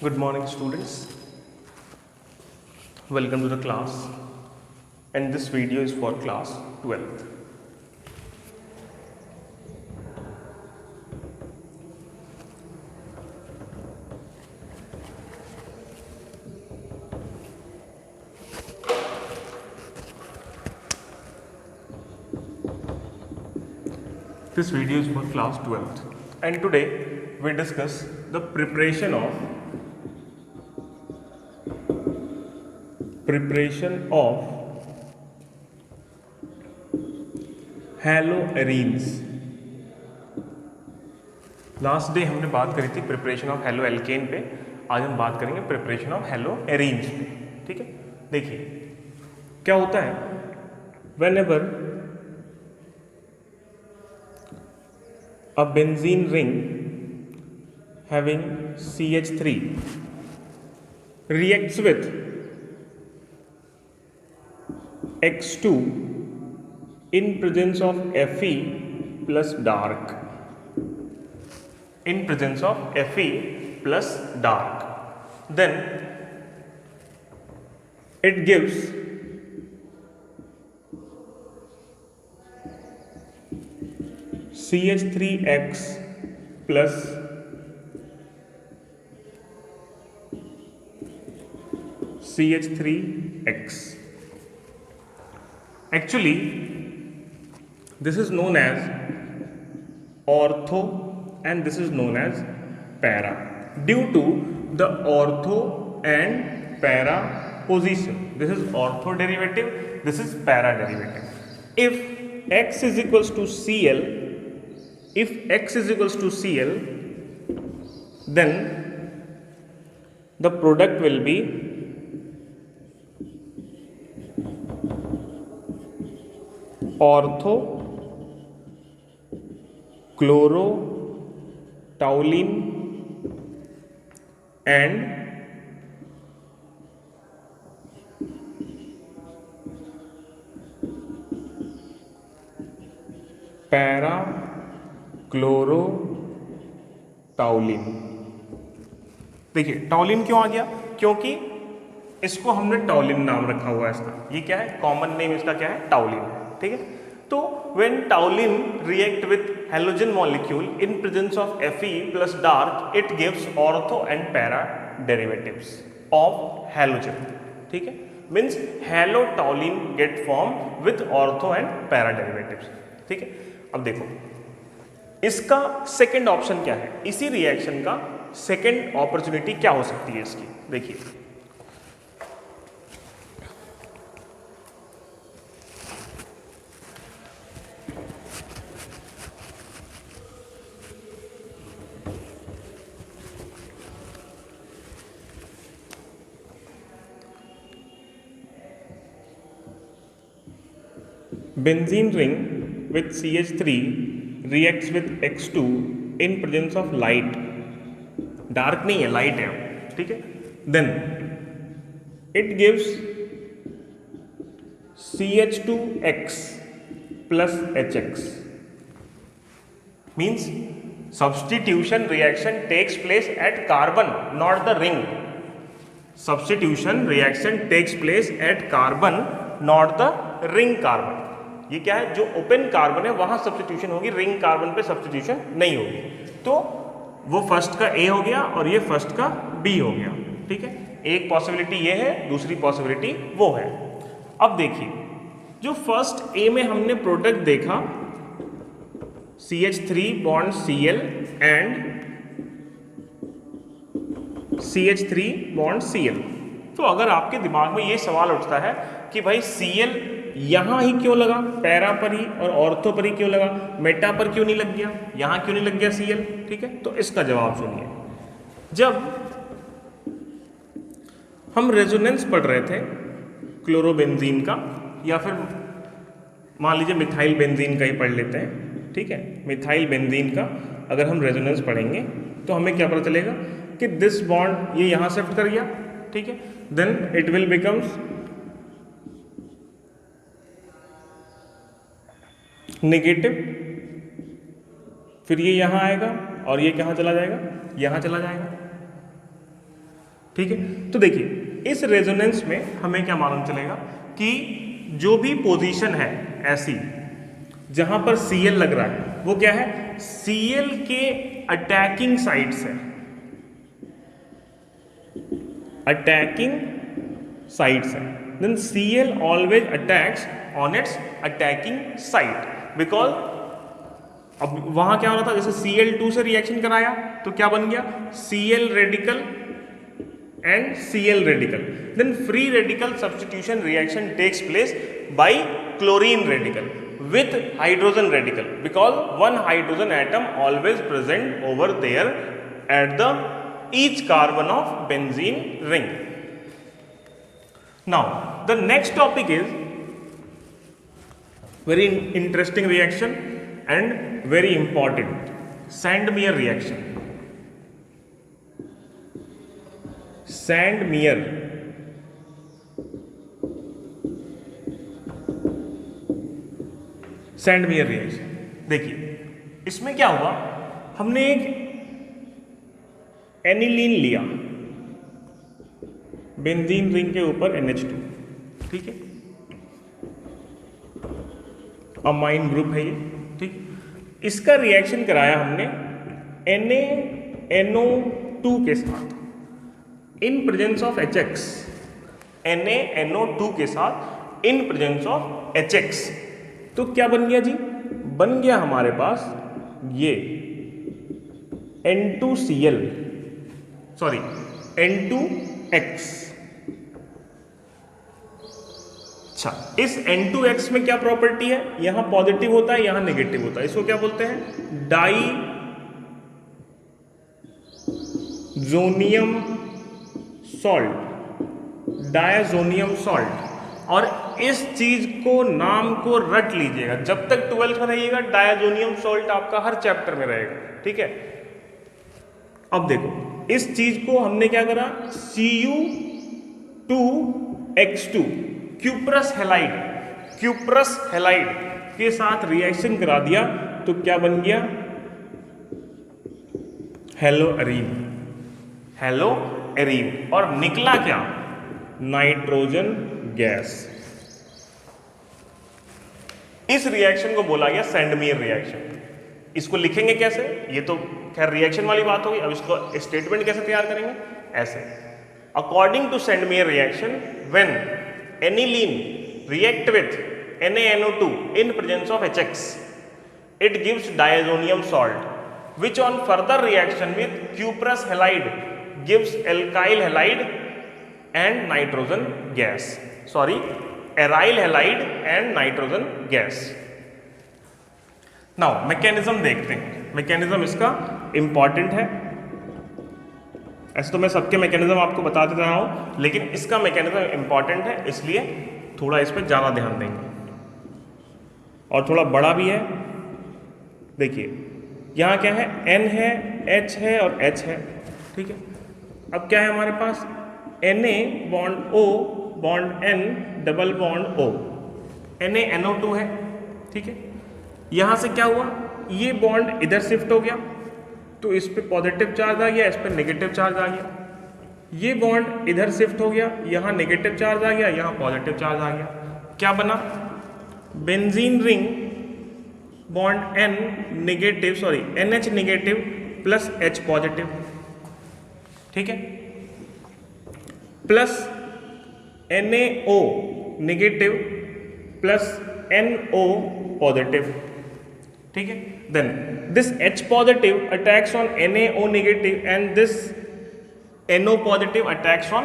Good morning, students. Welcome to the class, and this video is for class 12th. This video is for class 12th, and today we discuss the preparation of haloarenes. Last day हमने बात करी थी preparation of hello alkene पे, आज हम बात करेंगे preparation of हैलोएरीन्स पे। ठीक है, देखिए क्या होता है, whenever a benzene ring having CH3 reacts with X2 in presence of Fe plus dark, then it gives CH3X plus CH3X. Actually, this is known as ortho and this is known as para, due to the ortho and para position. This is ortho derivative, this is para derivative. If X is equals to Cl, then the product will be ortho chlorotoluene and para क्लोरोटाउलिन। देखिए टाउलिन क्यों आ गया, क्योंकि इसको हमने टाउलिन नाम रखा हुआ है इसका। ये क्या है, कॉमन नेम इसका क्या है, टाउलिन है। ठीक है, तो when toluene react with halogen molecule in presence of Fe plus dark, it gives ortho and para derivatives of halogen. ठीक है, means halotoluene get form with ortho and para derivatives. ठीक है, अब देखो इसका सेकंड ऑप्शन क्या है, इसी रिएक्शन का सेकंड अपॉर्चुनिटी क्या हो सकती है इसकी। देखिए benzene ring with CH3 reacts with X2 in presence of light, dark नहीं है, लाइट है। ठीक है, then it gives CH2X plus HX, means substitution reaction takes place at carbon, not the ring. Substitution reaction takes place at carbon, not the ring carbon. ये क्या है, जो open carbon है वहां सब्स्टिट्यूशन होगी, रिंग कार्बन पे substitution नहीं होगी। तो वो फर्स्ट का ए हो गया और ये फर्स्ट का बी हो गया। ठीक है, एक पॉसिबिलिटी ये है, दूसरी पॉसिबिलिटी वो है। अब देखिए जो फर्स्ट ए में हमने प्रोडक्ट देखा CH3 bond Cl and CH3 bond Cl, तो अगर आपके दिमाग में ये सवाल उठता है कि भाई Cl यहां ही क्यों लगा, पैरा पर ही और ऑर्थो पर ही क्यों लगा, मेटा पर क्यों नहीं लग गया, यहां क्यों नहीं लग गया Cl। ठीक है, तो इसका जवाब सुनिए। जब हम रेजोनेंस पढ़ रहे थे क्लोरोबेंजीन का, या फिर मान लीजिए मिथाइल बेंजीन का ही पढ़ लेते हैं। ठीक है, मिथाइल बेंजीन का अगर हम रेजोनेंस पढ़ेंगे तो हमें क्या पता चलेगा कि दिस बॉन्ड ये यहां शिफ्ट कर गया। ठीक है, then it will becomes negative, फिर ये यहां आएगा और ये कहां चला जाएगा, यहां चला जाएगा। ठीक है। तो देखिए इस रेजोनेंस में हमें क्या मालूम चलेगा कि जो भी पोजीशन है ऐसी जहां पर Cl लग रहा है वो क्या है, Cl के अटैकिंग साइड्स है, अटैकिंग साइड्स है। Then Cl always attacks on its attacking side, because अब वहां क्या हो रहा था, जैसे Cl2 से रिएक्शन कराया तो क्या बन गया, Cl radical and Cl radical. Then free radical substitution reaction takes place by chlorine radical with hydrogen radical, because one hydrogen atom always present over there at the each carbon of benzene ring. Now the next topic is very interesting reaction and very important, Sandmeyer reaction. Sandmeyer Sandmeyer reaction. देखिए इसमें क्या हुआ, हमने एक aniline लिया benzene ring के ऊपर NH2, ठीक है, अमाइन ग्रुप है ये, ठीक। इसका रिएक्शन कराया हमने NaNO2 के साथ इन प्रेजेंस ऑफ HX, NaNO2 के साथ इन प्रेजेंस ऑफ HX। तो क्या बन गया जी, बन गया हमारे पास ये N2Cl, सॉरी N2X। अच्छा, इस N2X में क्या प्रॉपर्टी है, यहां पॉजिटिव होता है यहां नेगेटिव होता है, इसको क्या बोलते हैं, डाइजोनियम सॉल्ट, डायजोनियम सॉल्ट। और इस चीज को नाम को रट लीजिएगा, जब तक 12th में रहिएगा डायजोनियम सॉल्ट आपका हर चैप्टर में रहेगा, ठीक है। अब देखो इस चीज को हमने क्या करा, Cu2X2 cuprous halide, cuprous halide के साथ रिएक्शन करा दिया तो क्या बन गया, हेलोअरीन, हेलोअरीन। और निकला क्या, नाइट्रोजन गैस। इस रिएक्शन को बोला गया सैंडमेयर रिएक्शन। इसको लिखेंगे कैसे, ये तो खैर रिएक्शन वाली बात होगी, अब इसको स्टेटमेंट कैसे तैयार करेंगे, ऐसे, according to Sandmeyer reaction when aniline react with NaNO2 in presence of HX, it gives diazonium salt, which on further reaction with cuprous halide gives alkyl halide and nitrogen gas, sorry, aryl halide and nitrogen gas. Now mechanism देखते हैं, mechanism इसका important है। ऐसे तो मैं सबके mechanism आपको बताते रहा हूं, लेकिन इसका मैकेनिज्म इंपॉर्टेंट है, इसलिए थोड़ा इस पर ज़्यादा ध्यान देंगे और थोड़ा बड़ा भी है। देखिए यहाँ क्या है, N है, H है और H है, ठीक है। अब क्या है हमारे पास, Na bond O bond N double bond O, NaNO2 है, ठीक है। यहाँ से क्या हुआ, ये बॉन्ड इधर शिफ्ट हो गया तो इस पे पॉजिटिव चार्ज आ गया, इस पे नेगेटिव चार्ज आ गया। ये बॉन्ड इधर शिफ्ट हो गया, यहाँ नेगेटिव चार्ज आ गया, यहाँ पॉजिटिव चार्ज आ गया। क्या बना, benzene ring bond N negative, sorry NH negative plus H positive, ठीक है, plus NaO negative plus NO positive, ठीक है। Then this H positive attacks on NaO negative and this NO positive attacks on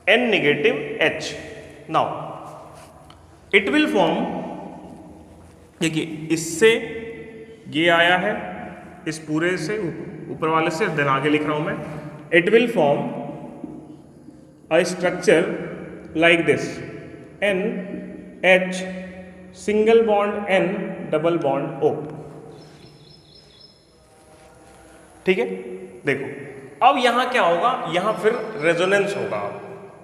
N negative H। Now it will form, देखिए इससे ये आया है, इस पूरे से ऊपर वाले से, देन आगे लिख रहा हूं मैं, it will form a structure like this, NH single bond N double bond O, ठीक है। देखो अब यहां क्या होगा, यहां फिर रेजोनेंस होगा,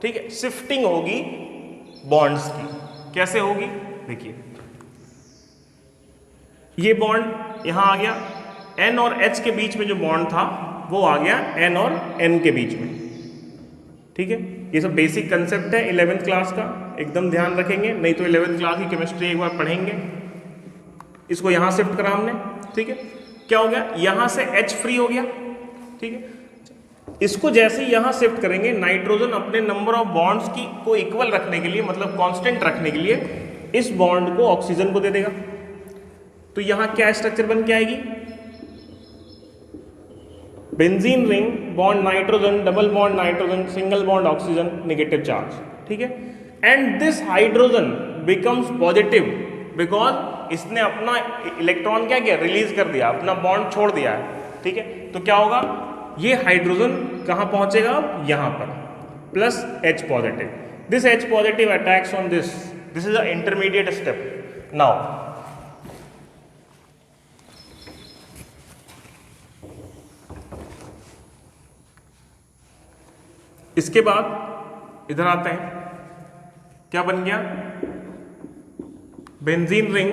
ठीक है, शिफ्टिंग होगी बॉन्ड्स की। कैसे होगी, देखिए ये बॉन्ड यहां आ गया, N और H के बीच में जो बॉन्ड था वो आ गया N और N के बीच में, ठीक है, ये सब बेसिक कंसेप्ट है 11th क्लास का, एकदम ध्यान रखेंगे, नहीं तो 11th क्लास की केमिस्ट्री एक बार पढ़ेंगे। इसको यहाँ शिफ्ट करा हमने, ठीक है, क्या हो गया, यहाँ से H फ्री हो गया, ठीक है। इसको जैसे ही यहाँ शिफ्ट करेंगे, नाइट्रोजन अपने नंबर ऑफ बॉन्ड्स की को इक्वल रखने के लिए, मतलब कांस्टेंट रखने के लिए, इस बॉन्ड को ऑक्सीजन को दे देगा। तो यहाँ क्या स्ट्रक्चर बन के आएगी, benzene ring, bond nitrogen, double bond nitrogen, single bond oxygen, negative charge, ठीक है। And this hydrogen becomes positive because इसने अपना इलेक्ट्रॉन क्या किया, रिलीज कर दिया, अपना बॉन्ड छोड़ दिया है, ठीक है। तो क्या होगा, ये हाइड्रोजन कहां पहुंचेगा, यहां पर, plus H positive. This H positive attacks on this is a intermediate step. Now इसके बाद इधर आते हैं, क्या बन गया, benzene ring,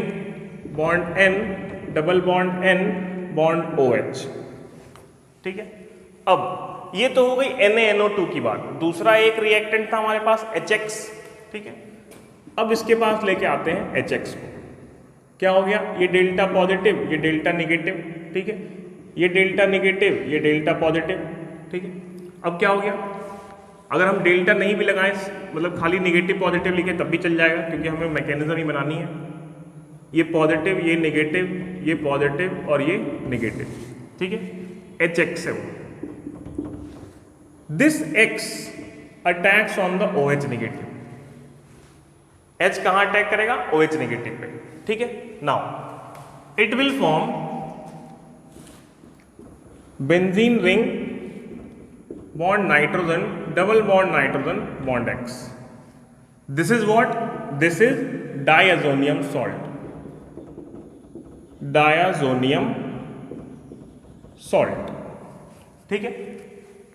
bond N, double bond N, bond OH, ठीक है। अब ये तो हो गई NaNO2 की बात। दूसरा एक रिएक्टेंट था हमारे पास HX, ठीक है। अब इसके पास लेके आते हैं HX को, क्या हो गया, ये डेल्टा पॉजिटिव, ये डेल्टा निगेटिव, ठीक है, ये डेल्टा निगेटिव, ये डेल्टा पॉजिटिव, ठीक है। अब क्या हो गया, अगर हम डेल्टा नहीं भी लगाएं, मतलब खाली निगेटिव पॉजिटिव लिखे तब भी चल जाएगा, क्योंकि हमें मैकेनिज्म ही बनानी है। ये पॉजिटिव, ये निगेटिव, ये पॉजिटिव और ये निगेटिव, ठीक है। HX है वो। This X attacks on the OH negative. H कहां अटैक करेगा, OH नेगेटिव पे, ठीक है। Now it will form benzene ring, bond nitrogen, double bond nitrogen, bond X। This is what, this is diazonium salt, diazonium salt, ठीक है।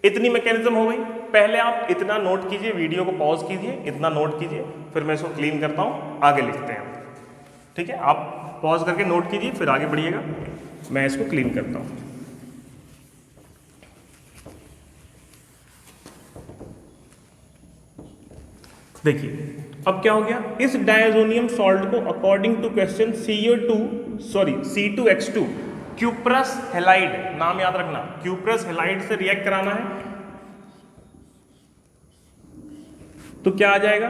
इतनी mechanism हो गई। पहले आप इतना नोट कीजिए, वीडियो को पॉज कीजिए, इतना नोट कीजिए, फिर मैं इसको क्लीन करता हूं, आगे लिखते हैं, ठीक है। आप पॉज करके नोट कीजिए, फिर आगे बढ़िएगा, मैं इसको क्लीन करता हूं। देखिए अब क्या हो गया, इस डायazonium सॉल्ट को according to question C2H2 cuprous halide, नाम याद रखना, क्यूप्रस हेलाइड से रिएक्ट कराना है, तो क्या आ जाएगा,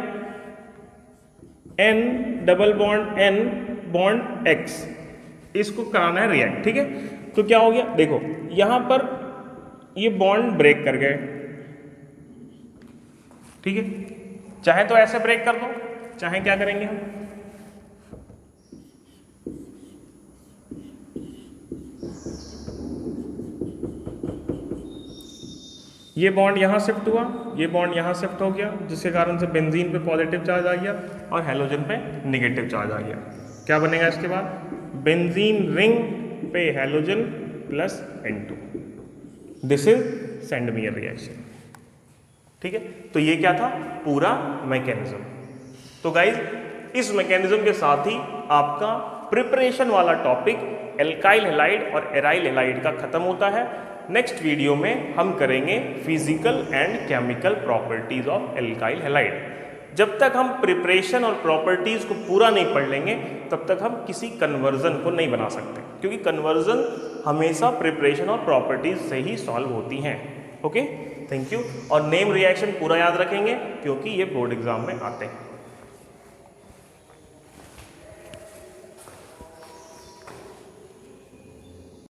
N double bond N bond X, इसको कराना है रिएक्ट, ठीक है। तो क्या हो गया, देखो यहां पर ये बॉन्ड ब्रेक कर गए, ठीक है। चाहे तो ऐसे ब्रेक कर दो, चाहे क्या करेंगे हम, ये बॉन्ड यहां शिफ्ट हुआ, ये बॉन्ड यहां शिफ्ट हो गया, जिसके कारण से बेंजीन पे पॉजिटिव चार्ज आ गया और हेलोजन पे निगेटिव चार्ज आ गया। क्या बनेगा इसके बाद, बेंजीन रिंग पे halogen plus N2। This is Sandmeyer reaction, ठीक है। तो ये क्या था, पूरा मैकेनिज्म। तो गाइज इस मैकेनिज्म के साथ ही आपका प्रिपरेशन वाला टॉपिक एल्काइल हैलाइड और एराइल हैलाइड का खत्म होता है। नेक्स्ट वीडियो में हम करेंगे physical and chemical properties of alkyl halide. जब तक हम प्रिपरेशन और प्रॉपर्टीज को पूरा नहीं पढ़ लेंगे तब तक हम किसी कन्वर्जन को नहीं बना सकते, क्योंकि कन्वर्जन हमेशा प्रिपरेशन और प्रॉपर्टीज से ही सॉल्व होती हैं। Okay, thank you. और नेम रिएक्शन पूरा याद रखेंगे क्योंकि ये बोर्ड एग्जाम में आते हैं।